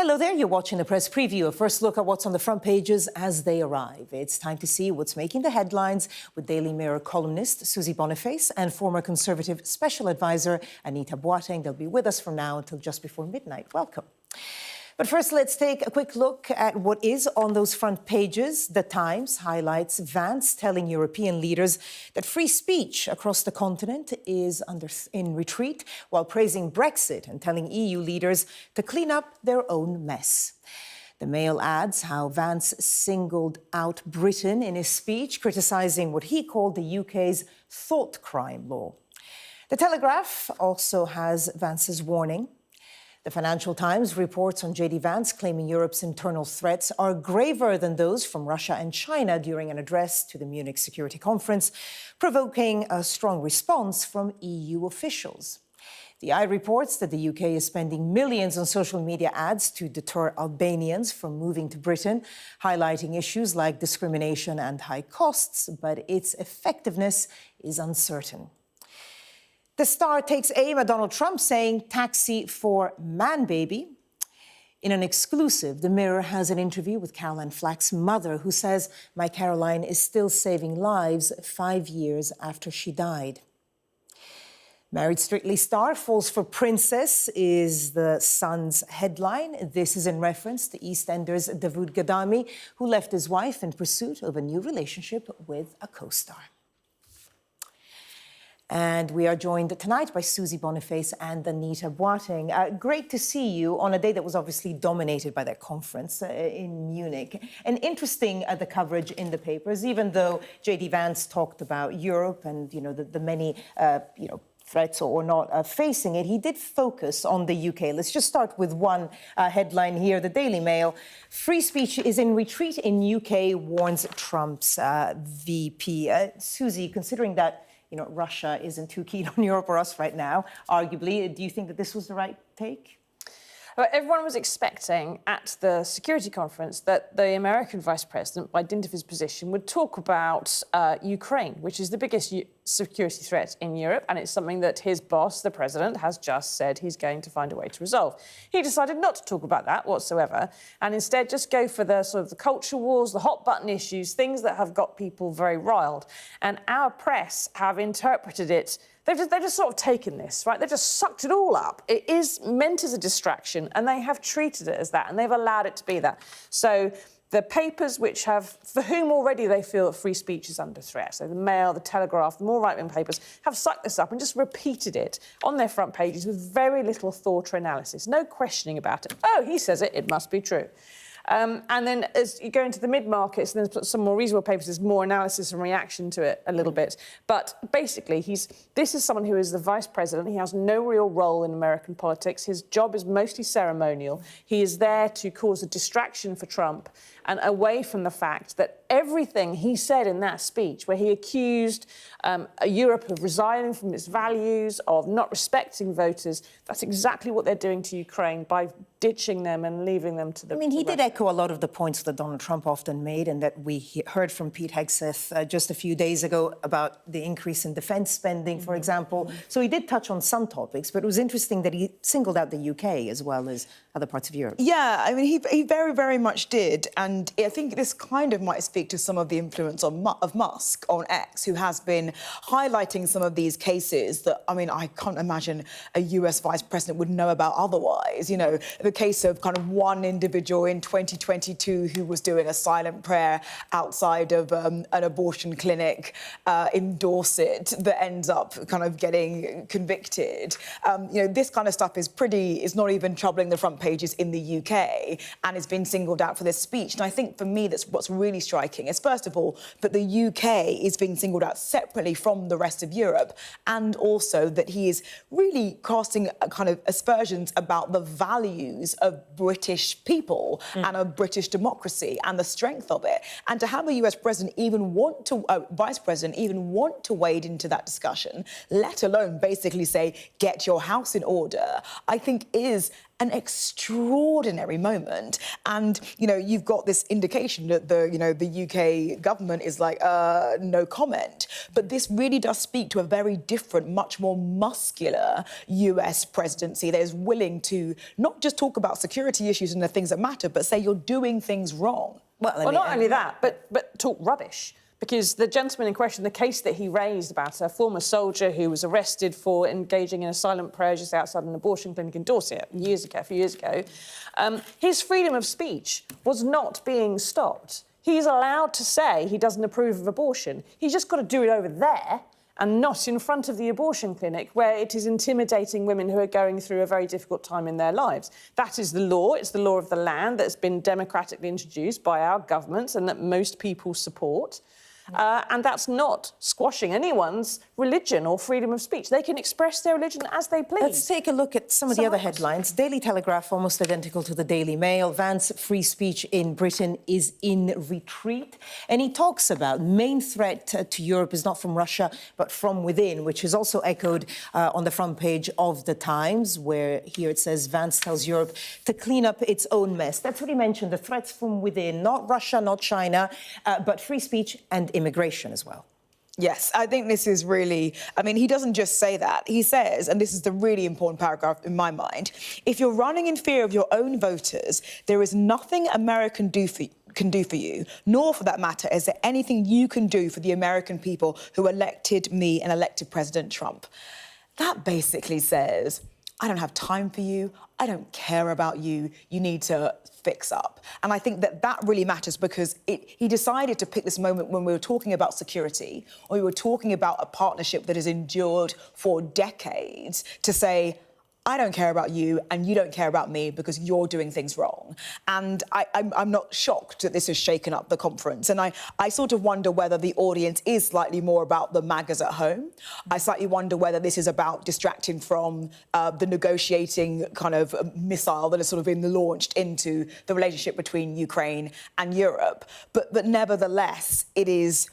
Hello there, you're watching the press preview, a first look at what's on the front pages as they arrive. It's time to see what's making the headlines with Daily Mirror columnist Susie Boniface and former Conservative Special Advisor Anita Boateng. They'll be with us from now until just before midnight. Welcome. But first, let's take a quick look at what is on those front pages. The Times highlights Vance telling European leaders that free speech across the continent is in retreat, while praising Brexit and telling EU leaders to clean up their own mess. The Mail adds how Vance singled out Britain in his speech, criticising what he called the UK's thought crime law. The Telegraph also has Vance's warning. The Financial Times reports on J.D. Vance claiming Europe's internal threats are graver than those from Russia and China during an address to the Munich Security Conference, provoking a strong response from EU officials. The Eye reports that the UK is spending millions on social media ads to deter Albanians from moving to Britain, highlighting issues like discrimination and high costs, but its effectiveness is uncertain. The Star takes aim at Donald Trump, saying taxi for man baby. In an exclusive, The Mirror has an interview with Caroline Flack's mother, who says My Caroline is still saving lives 5 years after she died. Married Strictly Star falls for Princess is the Sun's headline. This is in reference to EastEnders Davood Ghadami, who left his wife in pursuit of a new relationship with a co-star. And we are joined tonight by Susie Boniface and Anita Boateng. Great to see you on a day that was obviously dominated by that conference in Munich. And interesting the coverage in the papers, even though J.D. Vance talked about Europe and, the many, threats or not facing it, he did focus on the UK. Let's just start with one headline here, the Daily Mail. Free speech is in retreat in UK, warns Trump's VP. Susie, considering that Russia isn't too keen on Europe or us right now, arguably. Do you think that this was the right take? Well, everyone was expecting at the security conference that the American vice president, by dint of his position, would talk about Ukraine, which is the biggest security threat in Europe, and it's something that his boss, the president, has just said he's going to find a way to resolve. He decided not to talk about that whatsoever, and instead just go for the sort of the culture wars, the hot button issues, things that have got people very riled. And our press have interpreted it. They've just sort of taken this, right? They've just sucked it all up. It is meant as a distraction, and they have treated it as that, and they've allowed it to be that. So the papers for whom already they feel that free speech is under threat, so the Mail, the Telegraph, the more right-wing papers, have sucked this up and just repeated it on their front pages with very little thought or analysis. No questioning about it. Oh, he says it must be true. And then as you go into the mid-markets, and then some more reasonable papers, there's more analysis and reaction to it a little bit. But basically, this is someone who is the vice president. He has no real role in American politics. His job is mostly ceremonial. He is there to cause a distraction for Trump and away from the fact that everything he said in that speech, where he accused Europe of resigning from its values, of not respecting voters, that's exactly what they're doing to Ukraine by ditching them and leaving them to the... he did echo a lot of the points that Donald Trump often made and that we heard from Pete Hegseth just a few days ago about the increase in defence spending, for example. So he did touch on some topics, but it was interesting that he singled out the UK as well as other parts of Europe. Yeah, he very, very much did. And I think this kind of might speak to some of the influence of Musk on X, who has been highlighting some of these cases that, I can't imagine a US vice president would know about otherwise. The case of kind of one individual in 2022 who was doing a silent prayer outside of an abortion clinic in Dorset that ends up kind of getting convicted. This kind of stuff is not even troubling the front pages in the UK, and is being singled out for this speech. And I think for me, that's what's really striking is, first of all, that the UK is being singled out separately from the rest of Europe, and also that he is really casting a kind of aspersions about the values of British people and of British democracy and the strength of it. And to have a US president vice president even want to wade into that discussion, let alone basically say, get your house in order, I think is an extraordinary moment. And, you know, you've got this indication that the UK government is like, no comment. But this really does speak to a very different, much more muscular US presidency that is willing to not just talk about security issues and the things that matter, but say you're doing things wrong. Well, not only that, but talk rubbish. Because the gentleman in question, the case that he raised about a former soldier who was arrested for engaging in a silent prayer just outside an abortion clinic in Dorset a few years ago, his freedom of speech was not being stopped. He's allowed to say he doesn't approve of abortion. He's just got to do it over there and not in front of the abortion clinic where it is intimidating women who are going through a very difficult time in their lives. That is the law. It's the law of the land that's been democratically introduced by our governments and that most people support. And that's not squashing anyone's religion or freedom of speech. They can express their religion as they please. Let's take a look at some of the other headlines. Daily Telegraph, almost identical to the Daily Mail. Vance's free speech in Britain is in retreat. And he talks about main threat to Europe is not from Russia, but from within, which is also echoed on the front page of The Times, where here it says Vance tells Europe to clean up its own mess. That's what he mentioned, the threats from within, not Russia, not China, but free speech and immigration as well. Yes, I think this is really, I mean, he doesn't just say that. He says, and this is the really important paragraph in my mind, if you're running in fear of your own voters, there is nothing America can do for you, nor for that matter is there anything you can do for the American people who elected me and elected President Trump. That basically says, I don't have time for you. I don't care about you. You need to fix up. And I think that really matters because he decided to pick this moment when we were talking about security or we were talking about a partnership that has endured for decades to say, I don't care about you and you don't care about me because you're doing things wrong. And I'm not shocked that this has shaken up the conference. And I sort of wonder whether the audience is slightly more about the MAGAs at home. I slightly wonder whether this is about distracting from the negotiating kind of missile that has sort of been launched into the relationship between Ukraine and Europe. But nevertheless, it is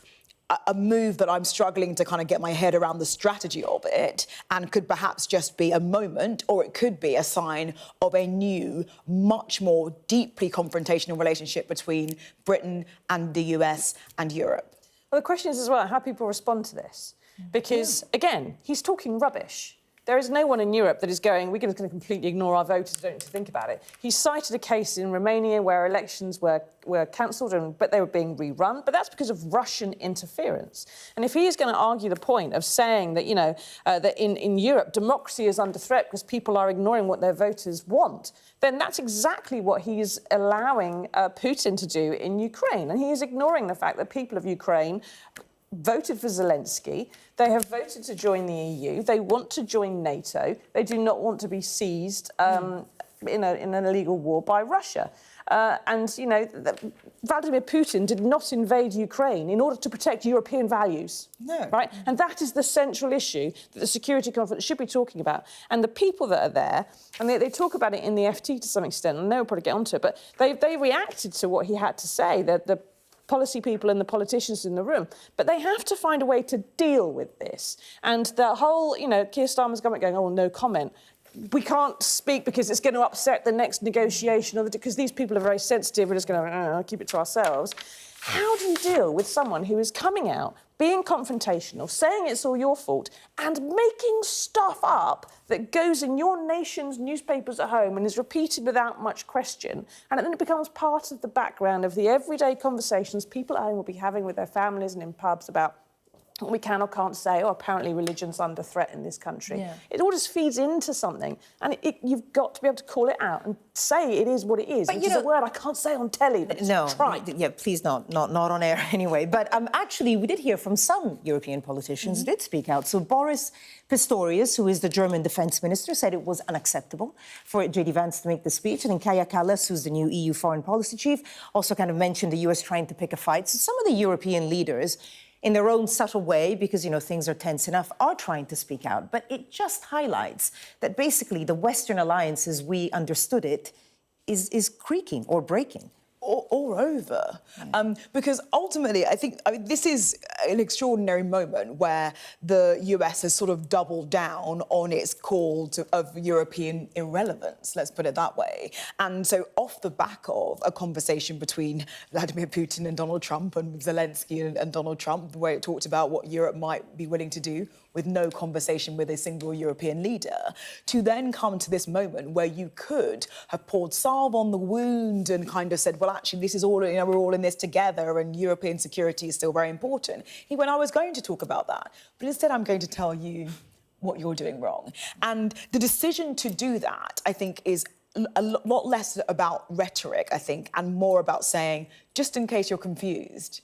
a move that I'm struggling to kind of get my head around the strategy of it and could perhaps just be a moment or it could be a sign of a new, much more deeply confrontational relationship between Britain and the US and Europe. Well, the question is as well how people respond to this. Because, again, he's talking rubbish. There is no one in Europe that is going, we're going to completely ignore our voters, don't need to think about it. He cited a case in Romania where elections were cancelled, but they were being rerun. But that's because of Russian interference. And if he is going to argue the point of saying that, you know, that in Europe, democracy is under threat because people are ignoring what their voters want, then that's exactly what he is allowing Putin to do in Ukraine. And he is ignoring the fact that people of Ukraine voted for Zelensky. They have voted to join the EU. They want to join NATO. They do not want to be seized in an illegal war by Russia. And, you know, Vladimir Putin did not invade Ukraine in order to protect European values. No. Right? And that is the central issue that the Security Conference should be talking about. And the people that are there, and they talk about it in the FT to some extent, and they'll probably get onto it, but they reacted to what he had to say, the policy people and the politicians in the room. But they have to find a way to deal with this. And the whole, you know, Keir Starmer's government going, oh, no comment. We can't speak because it's going to upset the next negotiation, or because these people are very sensitive, we're just going to keep it to ourselves. How do you deal with someone who is coming out, being confrontational, saying it's all your fault, and making stuff up that goes in your nation's newspapers at home and is repeated without much question, and then it becomes part of the background of the everyday conversations people at home will be having with their families and in pubs about what we can or can't say, oh, apparently religion's under threat in this country. Yeah. It all just feeds into something. And you've got to be able to call it out and say it is what it is. But which is a word I can't say on telly. But no, try. Yeah, please not on air anyway. But actually, we did hear from some European politicians who did speak out. So Boris Pistorius, who is the German defence minister, said it was unacceptable for J.D. Vance to make the speech. And then Kaja Kallas, who's the new EU foreign policy chief, also kind of mentioned the US trying to pick a fight. So some of the European leaders, in their own subtle way, because, you know, things are tense enough, are trying to speak out. But it just highlights that basically the Western alliance, as we understood it, is creaking or breaking. or over. Because ultimately, I mean, this is an extraordinary moment where the US has sort of doubled down on its call of European irrelevance, let's put it that way. And so off the back of a conversation between Vladimir Putin and Donald Trump and Zelensky and Donald Trump, where it talked about what Europe might be willing to do with no conversation with a single European leader, to then come to this moment where you could have poured salve on the wound and kind of said, well, actually, this is all, you know, we're all in this together and European security is still very important. He went, I was going to talk about that, but instead I'm going to tell you what you're doing wrong. And the decision to do that, I think, is a lot less about rhetoric, I think, and more about saying, just in case you're confused,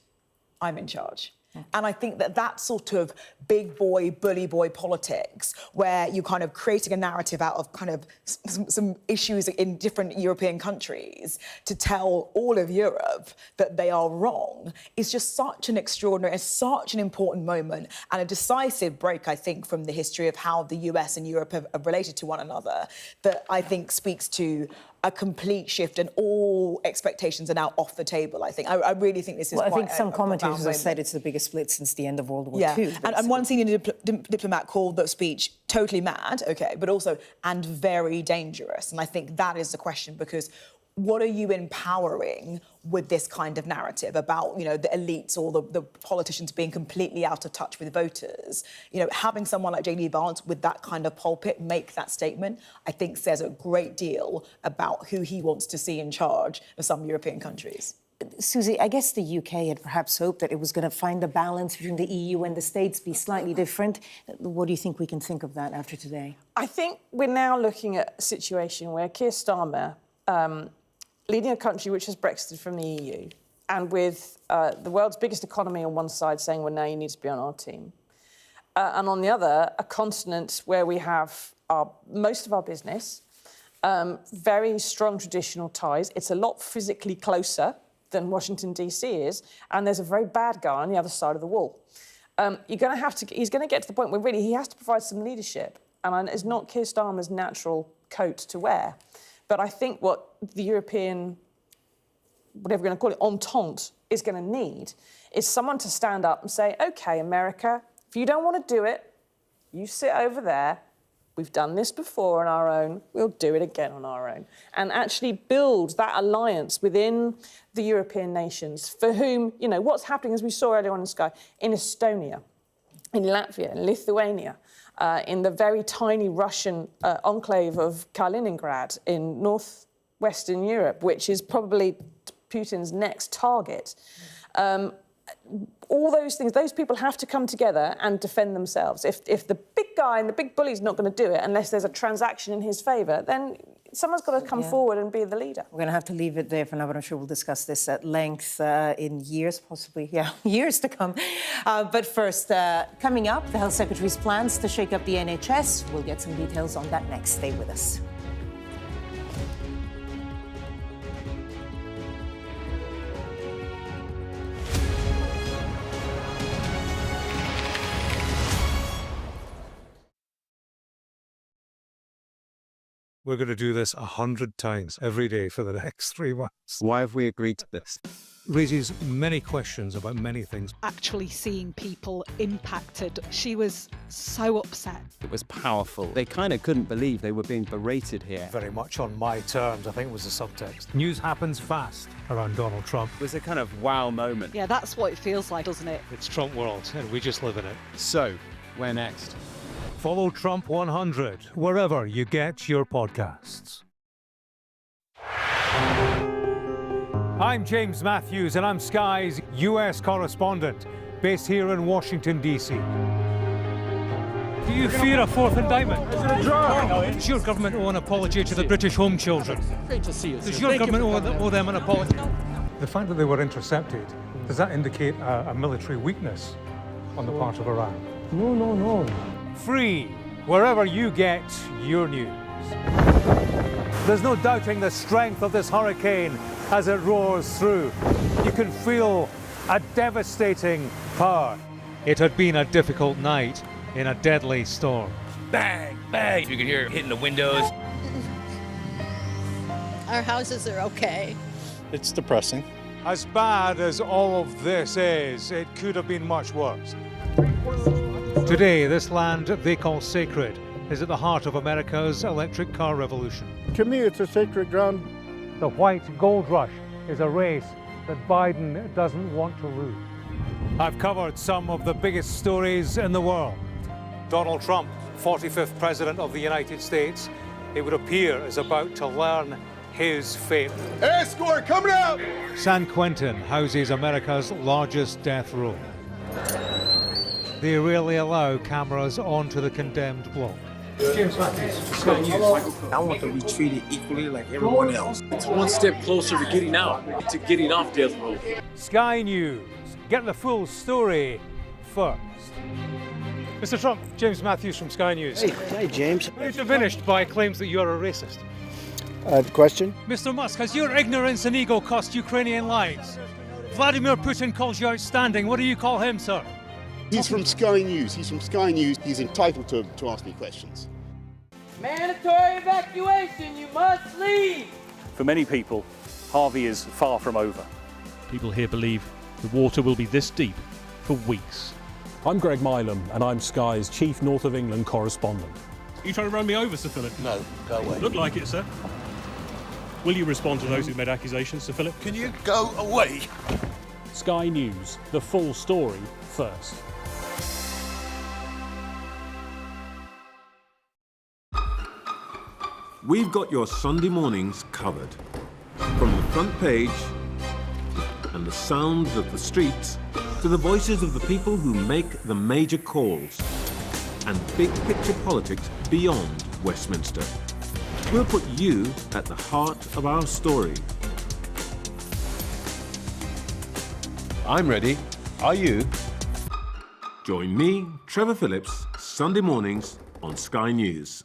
I'm in charge. And I think that sort of big boy, bully boy politics, where you're kind of creating a narrative out of kind of some issues in different European countries to tell all of Europe that they are wrong, is just such an extraordinary, such an important moment and a decisive break, I think, from the history of how the US and Europe have related to one another, that I think speaks to a complete shift and all expectations are now off the table, I think. I really think this is well, quite I think some commentators have moment. said it's the biggest split since the end of World War Yeah, II. and one senior diplomat called the speech totally mad, OK, but also, and very dangerous. And I think that is the question, because what are you empowering with this kind of narrative about, you know, the elites or the politicians being completely out of touch with voters? You know, having someone like J.D. Vance with that kind of pulpit make that statement, I think says a great deal about who he wants to see in charge of some European countries. Susie, I guess the UK had perhaps hoped that it was going to find a balance between the EU and the States, be slightly different. What do you think we can think of that after today? I think we're now looking at a situation where Keir Starmer, leading a country which has Brexited from the EU, and with the world's biggest economy on one side saying, well, now you need to be on our team, and on the other, a continent where we have most of our business, very strong traditional ties. It's a lot physically closer than Washington, D.C. is, and there's a very bad guy on the other side of the wall. He's going to get to the point where really he has to provide some leadership, and it's not Keir Starmer's natural coat to wear. But I think what the European, whatever we're going to call it, entente is going to need is someone to stand up and say, OK, America, if you don't want to do it, you sit over there. We've done this before on our own. We'll do it again on our own. And actually build that alliance within the European nations for whom, you know, what's happening, as we saw earlier on in Sky, in Estonia, in Latvia, in Lithuania, in the very tiny Russian enclave of Kaliningrad in northwestern Europe, which is probably Putin's next target. All those things, those people have to come together and defend themselves. If the big guy and the big bully's not going to do it unless there's a transaction in his favour, then someone's got to come forward and be the leader. We're going to have to leave it there for now, but I'm sure we'll discuss this at length in years, possibly, years to come. But first, coming up, the Health Secretary's plans to shake up the NHS. We'll get some details on that next. Stay with us. We're going to do this 100 times every day for the next 3 months. Why have we agreed to this? Raises many questions about many things. Actually seeing people impacted, she was so upset. It was powerful. They kind of couldn't believe they were being berated here. Very much on my terms, I think was the subtext. News happens fast around Donald Trump. It was a kind of wow moment. Yeah, that's what it feels like, doesn't it? It's Trump world, and we just live in it. So, where next? Follow Trump 100 wherever you get your podcasts. I'm James Matthews, and I'm Sky's US correspondent, based here in Washington, D.C. Do you fear a fourth indictment? Does your government owe an apology to the British home children? Great to see you. Does your government owe them an apology? The fact that they were intercepted, does that indicate a military weakness on the part of Iran? No. Free, wherever you get your news. There's no doubting the strength of this hurricane as it roars through. You can feel a devastating power. It had been a difficult night in a deadly storm. Bang, bang. You can hear it hitting the windows. Our houses are okay. It's depressing. As bad as all of this is, it could have been much worse. Today, this land they call sacred is at the heart of America's electric car revolution. To me, it's a sacred ground. The white gold rush is a race that Biden doesn't want to lose. I've covered some of the biggest stories in the world. Donald Trump, 45th President of the United States, it would appear is about to learn his fate. Escort coming out! San Quentin houses America's largest death row. They rarely allow cameras onto the condemned block. James Matthews, Sky News. I want to be treated equally like everyone else. It's one step closer to getting out, to getting off death row. Sky News. Get the full story first. Mr. Trump, James Matthews from Sky News. Hey, James. You're diminished by claims that you're a racist. The question? Mr. Musk, has your ignorance and ego cost Ukrainian lives? Vladimir Putin calls you outstanding. What do you call him, sir? He's from Sky News. He's from Sky News. He's entitled to ask me questions. Mandatory evacuation. You must leave. For many people, Harvey is far from over. People here believe the water will be this deep for weeks. I'm Greg Milam, and I'm Sky's chief North of England correspondent. Are you trying to run me over, Sir Philip? No, go away. Look like it, sir. Will you respond to those who made accusations, Sir Philip? Can you go away? Sky News, the full story first. We've got your Sunday mornings covered. From the front page and the sounds of the streets to the voices of the people who make the major calls and big picture politics beyond Westminster. We'll put you at the heart of our story. I'm ready. Are you? Join me, Trevor Phillips, Sunday mornings on Sky News.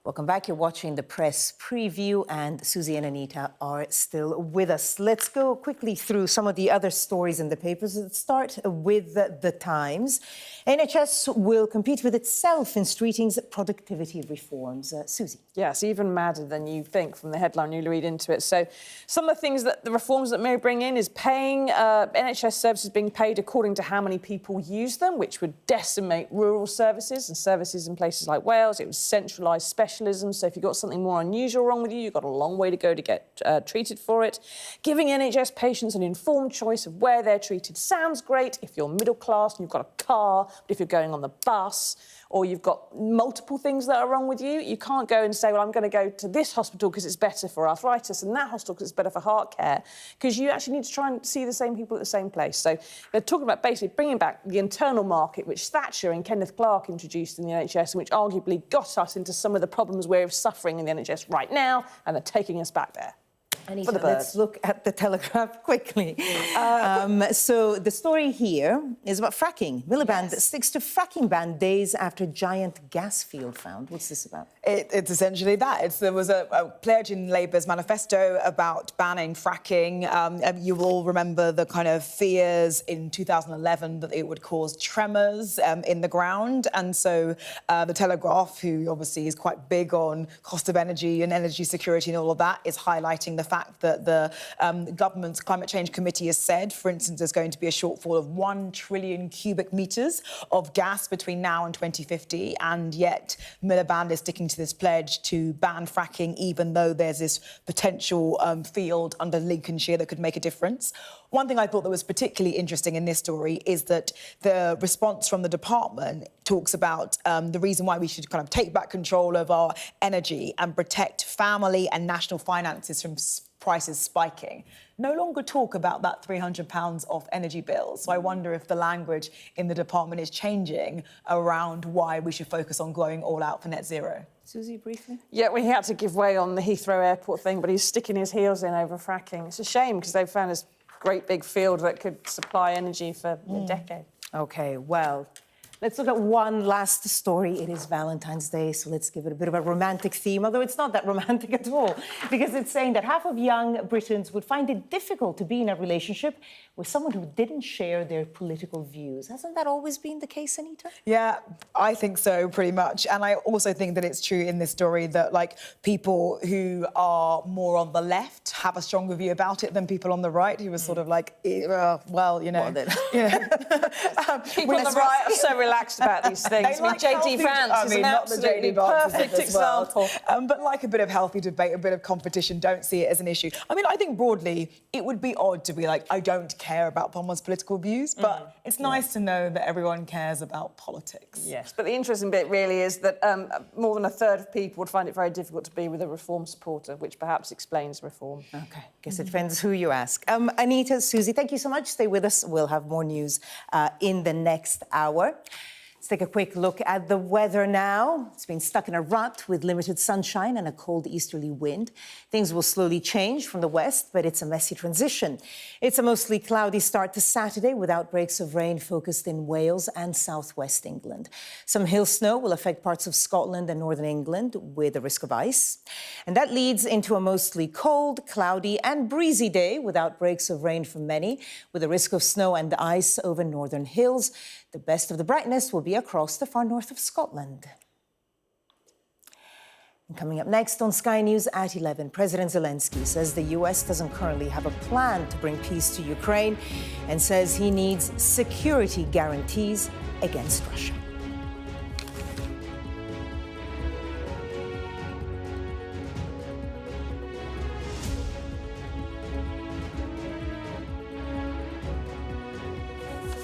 Welcome back. You're watching the press preview, and Susie and Anita are still with us. Let's go quickly through some of the other stories in the papers. Let's start with the Times. NHS will compete with itself in Streeting's productivity reforms. Susie. Yes, even madder than you think from the headline you read into it. So some of the things that the reforms that may bring in is paying NHS services being paid according to how many people use them, which would decimate rural services and services in places like Wales. It would centralise specialism. So if you've got something more unusual wrong with you, you've got a long way to go to get treated for it. Giving NHS patients an informed choice of where they're treated sounds great if you're middle class and you've got a car, but if you're going on the bus or you've got multiple things that are wrong with you, you can't go and say, well, I'm going to go to this hospital because it's better for arthritis and that hospital because it's better for heart care, because you actually need to try and see the same people at the same place. So they're talking about basically bringing back the internal market, which Thatcher and Kenneth Clarke introduced in the NHS, and which arguably got us into some of the problems we're suffering in the NHS right now, and they're taking us back there. Anita, let's look at the Telegraph quickly. So the story here is about fracking. Miliband sticks to fracking ban days after giant gas field found. What's this about? It's essentially that. There was a pledge in Labour's manifesto about banning fracking. You will remember the kind of fears in 2011 that it would cause tremors in the ground. And so the Telegraph, who obviously is quite big on cost of energy and energy security and all of that, is highlighting the fact that the government's Climate Change Committee has said, for instance, there's going to be a shortfall of 1 trillion cubic metres of gas between now and 2050, and yet Miliband is sticking to this pledge to ban fracking, even though there's this potential field under Lincolnshire that could make a difference. One thing I thought that was particularly interesting in this story is that the response from the department talks about the reason why we should kind of take back control of our energy and protect family and national finances from prices spiking. No longer talk about that £300 off energy bills. So I wonder if the language in the department is changing around why we should focus on going all out for net zero. Susie, briefly? Yeah, we had to give way on the Heathrow Airport thing, but he's sticking his heels in over fracking. It's a shame because they've found this great big field that could supply energy for a decade. OK, well, Let's look at one last story. It is Valentine's Day, so let's give it a bit of a romantic theme, although it's not that romantic at all, because it's saying that half of young Britons would find it difficult to be in a relationship with someone who didn't share their political views. Hasn't that always been the case, Anita? Yeah, I think so, pretty much. And I also think that it's true in this story that, like, people who are more on the left have a stronger view about it than people on the right who are sort of like, well, you know. Well, then. People on the right are so relaxed about these things. Like J.D. Vance is an absolutely perfect example. But like a bit of healthy debate, a bit of competition, don't see it as an issue. I mean, I think broadly, it would be odd to be like, I don't care about someone's political views, but it's nice to know that everyone cares about politics. Yes, but the interesting bit really is that more than a third of people would find it very difficult to be with a Reform supporter, which perhaps explains Reform. OK, guess it depends who you ask. Anita, Susie, thank you so much. Stay with us. We'll have more news in the next hour. Let's take a quick look at the weather now. It's been stuck in a rut with limited sunshine and a cold easterly wind. Things will slowly change from the west, but it's a messy transition. It's a mostly cloudy start to Saturday with outbreaks of rain focused in Wales and southwest England. Some hail snow will affect parts of Scotland and northern England with a risk of ice. And that leads into a mostly cold, cloudy and breezy day with outbreaks of rain for many, with a risk of snow and ice over northern hills. The best of the brightness will be across the far north of Scotland. And coming up next on Sky News at 11, President Zelensky says the US doesn't currently have a plan to bring peace to Ukraine and says he needs security guarantees against Russia.